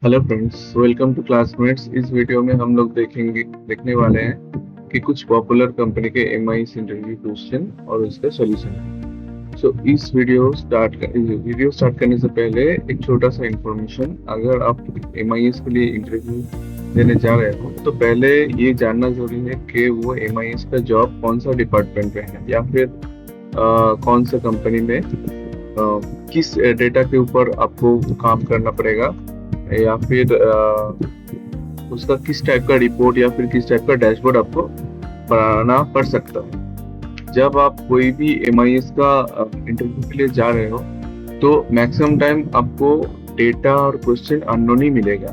Hello friends, welcome to Classmates. इस video में हम लोग देखने वाले हैं कि कुछ पॉपुलर कंपनी के एमआईएस इंटरव्यू क्वेश्चन और उसका सॉल्यूशन। इस वीडियो स्टार्ट करने से पहले एक छोटा सा इंफॉर्मेशन। अगर आप एमआईएस के लिए इंटरव्यू देने जा रहे हो तो पहले ये जानना जरूरी है कि वो एमआईएस का जॉब कौन सा डिपार्टमेंट में है, या फिर कौन सा कंपनी में किस डेटा के ऊपर आपको काम करना पड़ेगा, या फिर उसका किस टाइप का रिपोर्ट या फिर किस टाइप का डैशबोर्ड आपको बनाना पड़ सकता है। जब आप कोई भी एमआईएस का इंटरव्यू के लिए जा रहे हो तो मैक्सिमम टाइम आपको डेटा और क्वेश्चन अननोन ही मिलेगा।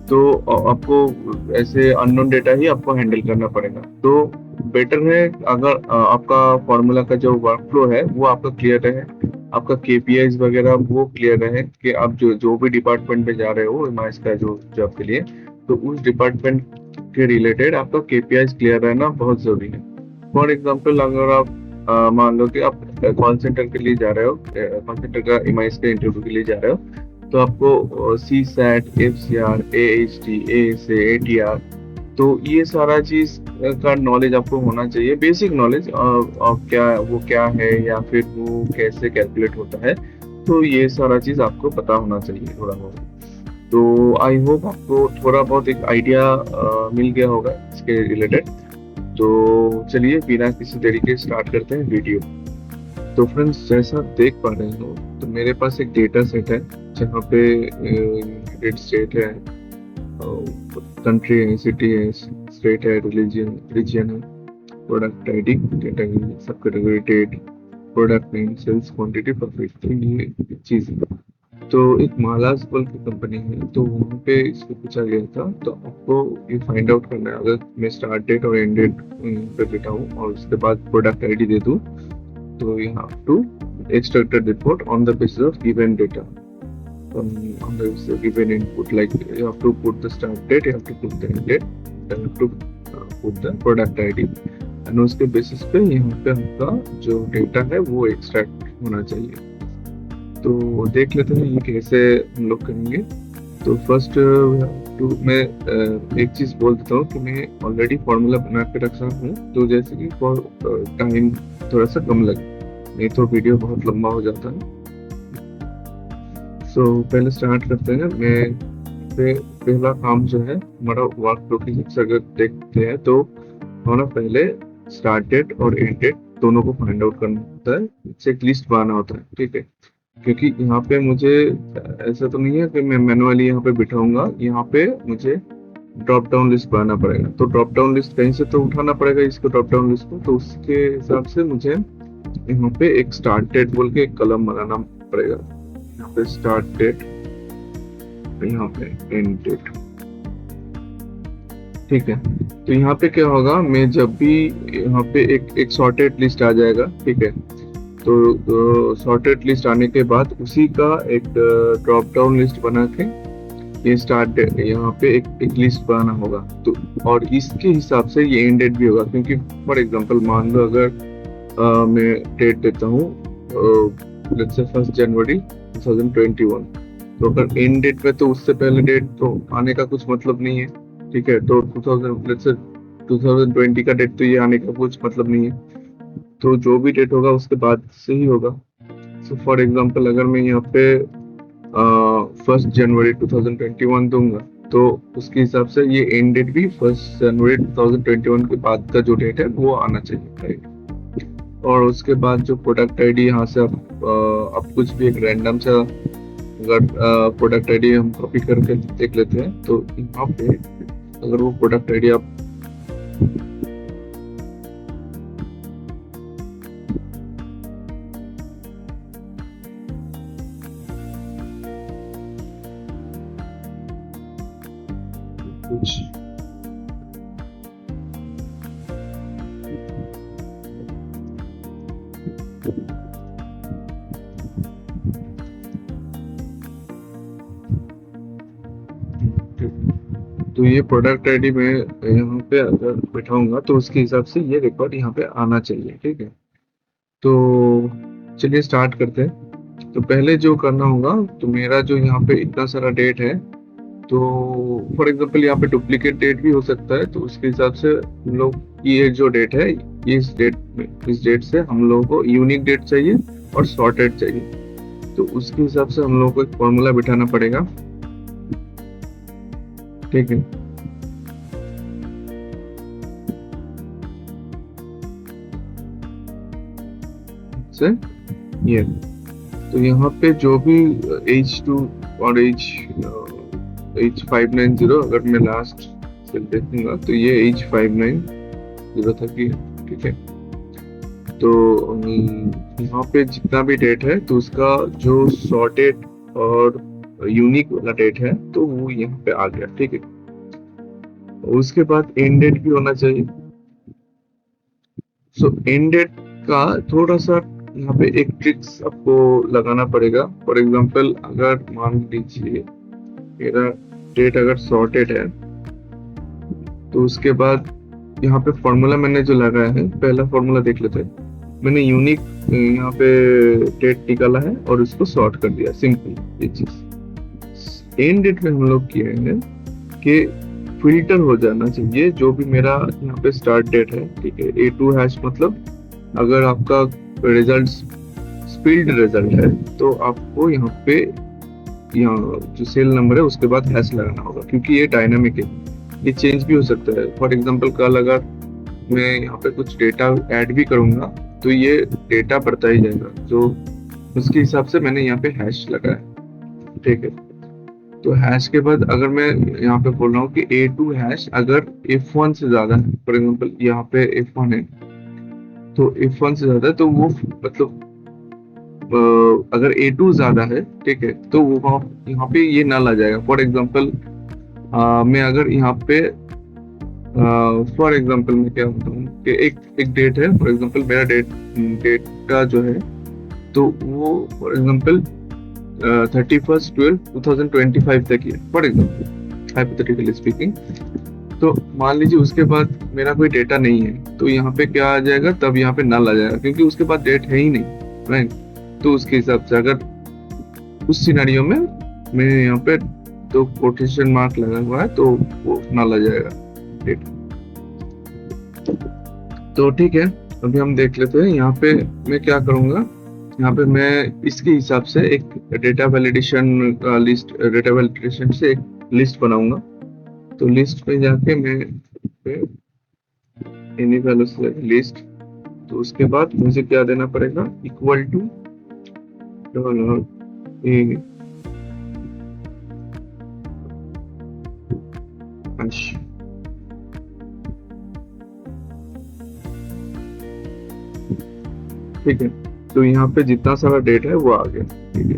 तो आपको ऐसे अननोन डेटा ही आपको हैंडल करना पड़ेगा। तो बेटर है अगर आपका फॉर्मूला का जो वर्क फ्लो है वो आपका क्लियर रहे, आपका केपीआईज वगैरह वो क्लियर रहे कि आप जो जो भी डिपार्टमेंट में जा रहे हो एमआईएस का जो जॉब के लिए, तो उस डिपार्टमेंट के रिलेटेड आपका केपीआईज क्लियर रहना बहुत जरूरी है। फॉर एग्जाम्पल, अगर आप मान लो कि आप कॉल सेंटर के लिए जा रहे हो, कॉल सेंटर का एमआईएस के इंटरव्यू के लिए जा रहे हो, तो आपको C SAT, F C R, A H T, A S A T R, तो ये सारा चीज का नॉलेज आपको होना चाहिए, बेसिक नॉलेज। और क्या है या फिर वो कैसे कैलकुलेट होता है, तो ये सारा चीज आपको पता होना चाहिए थोड़ा बहुत। तो आई होप आपको थोड़ा बहुत एक आइडिया मिल गया होगा इसके रिलेटेड। तो चलिए बिना किसी तरीके स्टार्ट करते हैं वीडियो। तो फ्रेंड्स, जैसा आप देख पा रहे हो तो मेरे पास एक डेटा सेट है जहाँ पे यूनाइटेड स्टेट है, कंट्री है, सिटी है, स्टेट है, रीजन है, product ID, category, sub category, date, product name, sales quantity, profit, तो ये चीज है। तो एक मालास बोल की कंपनी है, तो वहाँ पे इसको पूछा गया था। तो आपको ये फाइंड आउट करना है, अगर मैं स्टार्ट डेट और एंड डेट पे बिठाऊं और उसके बाद प्रोडक्ट आईडी दे दूं, तो you have to extract a report on the basis of given data, on the given input. Like you have to put the start date, you have to put the end date, you have to put the product ID, and उसके basis पे यहाँ पे आपका जो data है वो extract होना चाहिए। तो देख लेते हैं ये कैसे हम लोग करेंगे। तो फर्स्ट मैं एक चीज बोल देता हूँ कि मैं ऑलरेडी फॉर्मूला बना के रखा हूँ, तो जैसे कि फॉर टाइम थोड़ा सा कम लगे, नहीं तो वीडियो बहुत लंबा हो जाता है। पहले स्टार्ट करते हैं। पहला काम जो है हमारा वर्क फ्लो की हिस्से अगर देखते हैं तो हमारा पहले स्टार्ट डेट और एंड डेट दोनों को फाइंड आउट करना होता है, एक लिस्ट बनाना होता है, ठीक है। क्योंकि यहाँ पे मुझे ऐसा तो नहीं है कि मैं मैनुअली यहाँ पे बिठाऊंगा, यहाँ पे मुझे ड्रॉप डाउन लिस्ट बनाना पड़ेगा। तो ड्रॉप डाउन लिस्ट कहीं से तो उठाना पड़ेगा इसको, ड्रॉप डाउन लिस्ट को। तो उसके हिसाब से मुझे यहाँ पे एक स्टार्ट डेट बोल के एक कलम बनाना पड़ेगा। यहाँ पे स्टार्ट डेट, यहाँ पे एंड डेट, ठीक है। तो यहाँ पे क्या होगा, मैं जब भी यहाँ पे एक सॉर्टेड लिस्ट आ जाएगा, ठीक है। तो सॉर्टेड लिस्ट आने के बाद उसी का एक ड्रॉप डाउन लिस्ट बना के ये स्टार्ट डेट यहाँ पे एक लिस्ट बनाना होगा। तो और इसके हिसाब से ये एंड डेट भी होगा, क्योंकि फॉर एग्जांपल मान लो अगर मैं डेट देता हूँ लेट्स से 1 जनवरी 2021, तो अगर एंड डेट में तो उससे पहले डेट तो आने का कुछ मतलब नहीं है, ठीक है। तो 2020 का डेट तो ये आने का कुछ मतलब नहीं है, तो जो भी डेट होगा उसके बाद से ही होगा। सो फॉर एग्जांपल अगर मैं यहाँ पे 1 जनवरी 2021 दूंगा, तो उसके हिसाब से ये एंड डेट भी 1 जनवरी 2021 के बाद का जो डेट है वो आना चाहिए, राइट। और उसके बाद जो प्रोडक्ट आईडी, यहाँ से आप कुछ भी एक रैंडम सा अगर प्रोडक्ट आईडी हम कॉपी करके देख लेते हैं, तो यहाँ पे अगर वो प्रोडक्ट आईडी आप कुछ तो ये प्रोडक्ट आईडी मैं यहाँ पे अगर बिठाऊंगा तो उसके हिसाब से ये रिकॉर्ड यहाँ पे आना चाहिए, ठीक है। तो चलिए स्टार्ट करते हैं। तो पहले जो करना होगा, तो मेरा जो यहाँ पे इतना सारा डेट है, तो फॉर एग्जांपल यहाँ पे डुप्लीकेट डेट भी हो सकता है, तो उसके हिसाब से हम लोग ये जो डेट है, इस डेट से हम लोगों को यूनिक डेट चाहिए और सॉर्टेड चाहिए। तो उसके हिसाब से हम लोगों को एक फॉर्मूला बिठाना पड़ेगा, ठीक है। से ये तो यहाँ पे जो भी H2 और H590, अगर मैं लास्ट से देखूंगा तो ये H590 था कि, ठीक है। तो यहाँ पे जितना भी डेट है तो उसका जो सॉर्टेड और यूनिक वाला डेट है तो वो यहाँ पे आ गया, ठीक है। उसके बाद एंड डेट भी होना चाहिए। सो एंड डेट का थोड़ा सा यहाँ पे एक ट्रिक्स आपको लगाना पड़ेगा। फॉर एग्जांपल अगर मान लीजिए मेरा डेट अगर सॉर्टेड है, तो उसके बाद यहाँ पे फॉर्मूला मैंने जो लगाया है, पहला फॉर्मूला देख लेते हैं। मैंने यूनिक यहाँ पे डेट निकाला है और उसको सॉर्ट कर दिया, सिंपल ये चीज। एंड डेट में हम लोग किए हैं कि फिल्टर हो जाना चाहिए जो भी मेरा यहाँ पे स्टार्ट डेट है, ठीक है। A2 हैश मतलब अगर आपका रिजल्ट स्पीड रिजल्ट है तो आपको यहाँ पे यहाँ जो सेल नंबर है उसके बाद हैश लगाना होगा, क्योंकि ये डायनामिक है, ये चेंज भी हो सकता है। फॉर एग्जांपल कल अगर मैं यहाँ पे कुछ डेटा ऐड भी करूंगा तो ये डेटा बढ़ता ही जाएगा, तो उसके हिसाब से मैंने यहाँ पे हैश लगाया, ठीक है। तो हैश के बाद अगर मैं यहाँ पे बोल रहा हूँ कि A2 हैश अगर F1 से ज्यादा है, फॉर एग्जांपल यहाँ पे F1 है, तो F1 से ज्यादा है तो वो मतलब अगर A2 ज्यादा है, ठीक है, तो वो यहाँ पे ये नल आ जाएगा। फॉर एग्जांपल मैं अगर यहाँ पे फॉर एग्जांपल मैं क्या बताऊँ कि एक डेट है, फॉर एग्जांपल मेरा डेट का जो है तो वो फॉर एग्जांपल 31/12/2025 तक ही है, फॉर एग्जांपल हाइपोथेटिकली स्पीकिंग। तो मान लीजिए उसके बाद मेरा कोई डेटा नहीं है, तो यहाँ पे क्या आ जाएगा, तब यहाँ पे नल आ जाएगा, क्योंकि उसके बाद डेट है ही नहीं, राइट। तो उसके हिसाब से अगर उस सिनेरियो में मैंने यहाँ पे तो कोटेशन मार्क लगा हुआ है तो वो नल आ जाएगा डेट। तो ठीक है, अभी हम देख लेते हैं। यहाँ पे मैं क्या करूंगा, यहाँ पे मैं इसके हिसाब से एक डेटा वैलिडेशन से एक लिस्ट बनाऊंगा। तो लिस्ट पे जाके मैं एनी वैल्यू से लिस्ट, तो उसके बाद मुझे क्या देना पड़ेगा, इक्वल टू ठीक है। तो यहाँ पे जितना सारा डेट है वो आ गया, ठीक है।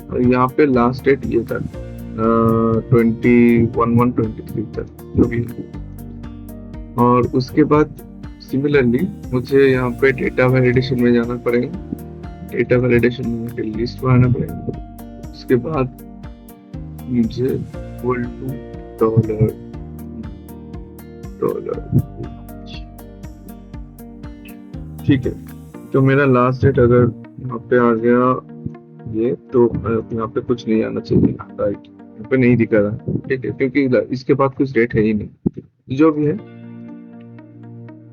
और यहाँ पे लास्ट डेट ये था 21/1/23 तक जो भी है। और उसके बाद सिमिलरली मुझे यहाँ पे डेटा वैलिडेशन में जाना पड़ेगा। डेटा वैलिडेशन में लिस्ट बनाना पड़ेगा। उसके बाद मुझे इक्वल टू $, ठीक है। तो मेरा लास्ट डेट अगर यहाँ पे आ गया ये, तो यहाँ पे कुछ नहीं आना चाहिए, राइट, यहाँ पे नहीं दिखा रहा, ठीक है, क्योंकि इसके बाद कुछ डेट है ही नहीं, जो भी है।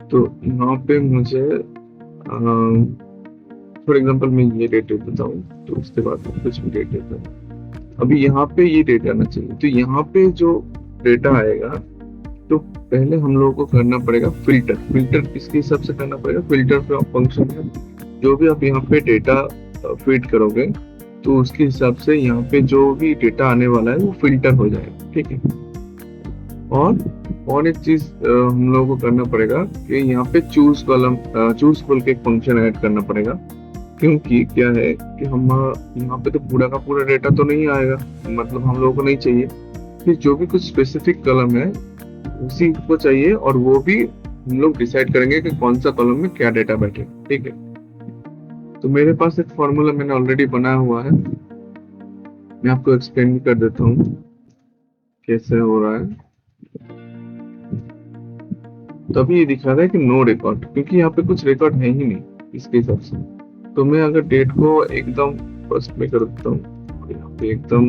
तो यहाँ पे मुझे फॉर एग्जांपल मैं ये डेट देता हूँ, तो उसके बाद कुछ भी डेट देता हूँ। अभी यहाँ पे ये डेटा आना चाहिए। तो यहाँ पे जो डेटा आएगा तो पहले हम लोगों को करना पड़ेगा फिल्टर किसके हिसाब से करना पड़ेगा, फिल्टर फंक्शन है। जो भी आप यहाँ पे डेटा फीड करोगे तो उसके हिसाब से यहाँ पे जो भी डेटा आने वाला है वो फिल्टर हो जाएगा, ठीक है। और एक चीज हम लोगों को करना पड़ेगा कि यहाँ पे चूज बोल के एक फंक्शन ऐड करना पड़ेगा, क्योंकि क्या है कि हम यहाँ पे तो पूरा का पूरा डेटा तो नहीं आएगा, मतलब हम लोगों को नहीं चाहिए कि जो भी कुछ स्पेसिफिक कॉलम है उसी को चाहिए, और वो भी हम लोग डिसाइड करेंगे कि कौन सा कॉलम में क्या डेटा बैठे, ठीक है। तो मेरे पास एक फॉर्मूला मैंने ऑलरेडी बनाया हुआ है, मैं आपको एक्सप्लेन भी कर देता हूँ कैसे हो रहा है। तो अभी ये दिखा रहा है कि नो रिकॉर्ड, क्योंकि यहाँ पे कुछ रिकॉर्ड है ही नहीं इसके हिसाब से। तो मैं अगर डेट को एकदम फर्स्ट में कर देता हूँ, यहाँ पे एकदम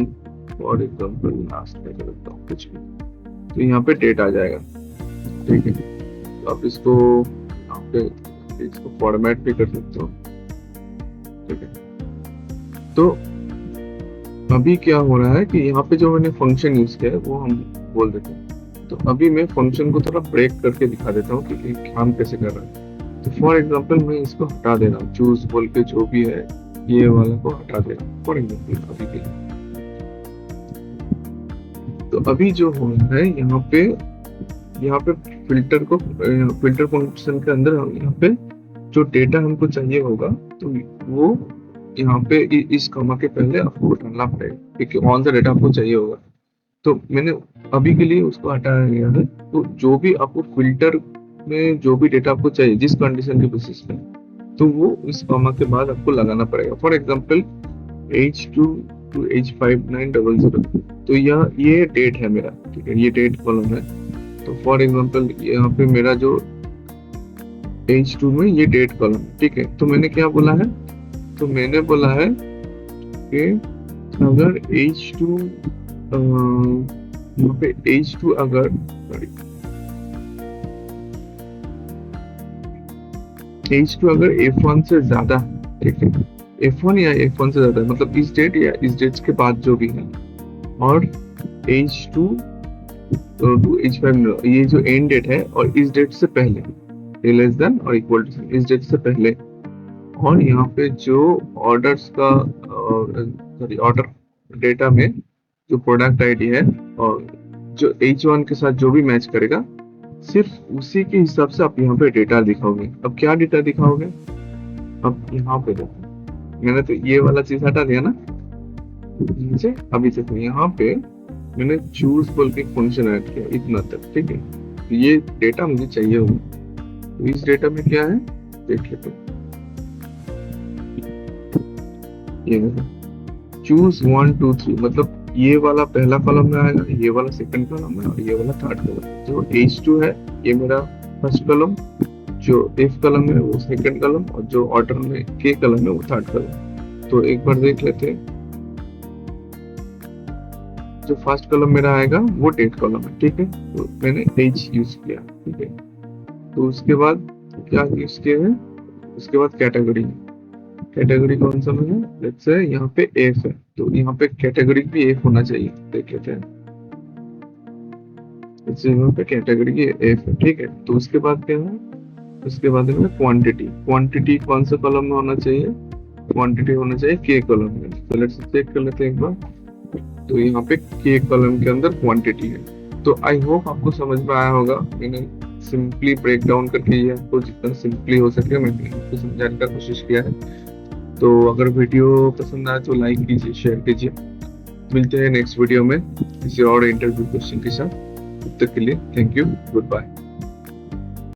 फॉर एग्जाम्पल लास्ट में कर देता हूँ कुछ भी, तो यहाँ पे डेट आ जाएगा। ठीक है, तो आप इसको यहाँ पे इसको फॉर्मेट भी कर सकते हो। ठीक है, तो अभी क्या हो रहा है कि यहाँ पे जो मैंने फंक्शन यूज किया है वो हम बोल देते हैं। तो अभी मैं फंक्शन को थोड़ा ब्रेक करके दिखा देता हूँ कि काम कैसे कर रहा है। तो फॉर एग्जाम्पल मैं इसको हटा दे रहा हूँ, चूज बोल के जो भी है ये वाला को हटा दे रहा हूँ फॉर एग्जाम्पल अभी के लिए। तो अभी जो हो रहा है यहाँ पे फिल्टर फंक्शन के अंदर हम यहाँ पे जो डेटा हमको चाहिए होगा तो वो यहाँ पे इस कॉमा के पहले आपको डालना पड़ेगा क्योंकि कौन सा डेटा आपको चाहिए होगा। तो मैंने अभी के लिए उसको हटाया गया है। तो जो भी आपको फिल्टर में जो भी डेटा आपको चाहिए जिस कंडीशन के बेसिस पे, तो वो इस कॉमा के बाद आपको लगाना पड़ेगा। For example H2 to H5900, तो ये डेट है मेरा। ठीक है, ये डेट कॉलम है। तो फॉर एग्जांपल यहाँ पे मेरा जो H2 में ये डेट कॉलम है। ठीक है, तो मैंने क्या बोला है, तो मैंने बोला है कि अगर H2 यहाँ पे H2 अगर H2 अगर F1 से ज्यादा, ठीक है, F1 या F1 से ज्यादा मतलब इस डेट या इस डेट के बाद जो भी है, और H2 to H5 ये जो एंड डेट है और इस डेट से पहले लेस देन और इक्वल टू इस डेट से पहले, और यहाँ पे जो ऑर्डर्स का ऑर्डर डेटा में जो प्रोडक्ट आईडी है और जो H1 के साथ जो भी मैच करेगा सिर्फ उसी के हिसाब से आप यहाँ पे डेटा दिखाओगे। अब क्या डेटा दिखाओगे, अब यहाँ पे देखो मैंने तो ये वाला चीज हटा दिया ना नीचे। अभी देखो यहाँ पे मैंने चूज बोल के फंक्शन ऐड किया इतना तक। ठीक है, तो ये डेटा मुझे चाहिए होगा। तो इस डेटा में क्या है देख लेते हैं। ये चूज 1 2 3 मतलब ये वाला पहला कॉलम में आएगा, ये वाला सेकंड कॉलम में और ये वाला थर्ड कॉलम। जो H2 है ये मेरा फर्स्ट कॉलम, जो F कॉलम है वो सेकंड कॉलम, और जो ऑर्डर में K कॉलम है वो थर्ड कॉलम। तो एक बार देख लेते हैं। जो फर्स्ट कॉलम मेरा आएगा वो डेट कॉलम है। ठीक है, तो मैंने H यूज किया। ठीक है, तो उसके बाद क्या यूज किया है, उसके बाद कैटेगरी। कैटेगरी कौन सा में है, लेट्स से यहाँ पे F है, तो यहाँ पे कैटेगरी भी F होना चाहिए। देख लेते हैं, यहाँ पे कैटेगरी की F है। ठीक है, तो उसके बाद क्या है, उसके बाद में क्वांटिटी। क्वांटिटी कौन सा कॉलम में होना चाहिए, क्वांटिटी होना चाहिए K कॉलम में। तो लेट्स चेक कर लेते हैं एक बार। तो यहाँ पे K कॉलम के अंदर क्वांटिटी है। तो आई होप आपको समझ में आया होगा। मैंने सिंपली ब्रेक डाउन करके ये आपको जितना सिंपली हो सके मैंने आपको समझाने का कोशिश किया है। तो अगर वीडियो पसंद आए तो लाइक कीजिए, शेयर कीजिए। मिलते हैं नेक्स्ट वीडियो में किसी और इंटरव्यू क्वेश्चन के साथ। तब तक के लिए थैंक यू, गुड बाय।